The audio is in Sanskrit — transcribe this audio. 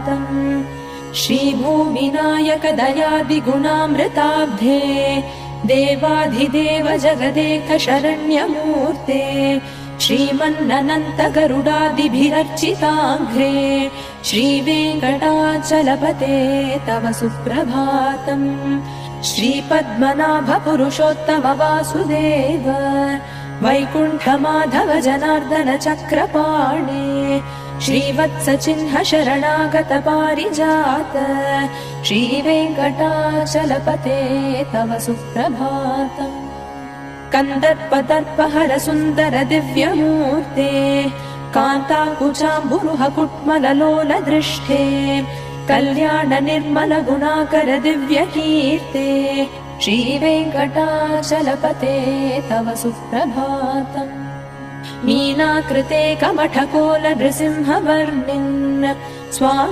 सुप्रभातम्। श्रीभूमिनायक दयादिगुणामृताब्धे देवाधिदेव जगदेक शरण्यमूर्ते श्रीमन्ननन्त गरुडादिभिरर्चिताङ्घ्रे श्रीवेङ्कटाचलपते तव सुप्रभातम्। श्रीपद्मनाभ पुरुषोत्तम वासुदेव वैकुण्ठ माधव जनार्दन चक्रपाणे श्रीवत्स चिह्न शरणागत पारिजात श्रीवेङ्कटाचलपते तव सुप्रभातम्। कन्दर्पदर्पहर सुन्दर दिव्यमूर्ते कान्ताकुचाम्बुरुह कुट्मललोल दृष्टे कल्याण निर्मल गुणाकर दिव्यकीर्ते श्रीवेङ्कटाचलपते तव सुप्रभातम्। मीनाकृते कमठकोल नृसिंहवर्णिन् स्वामी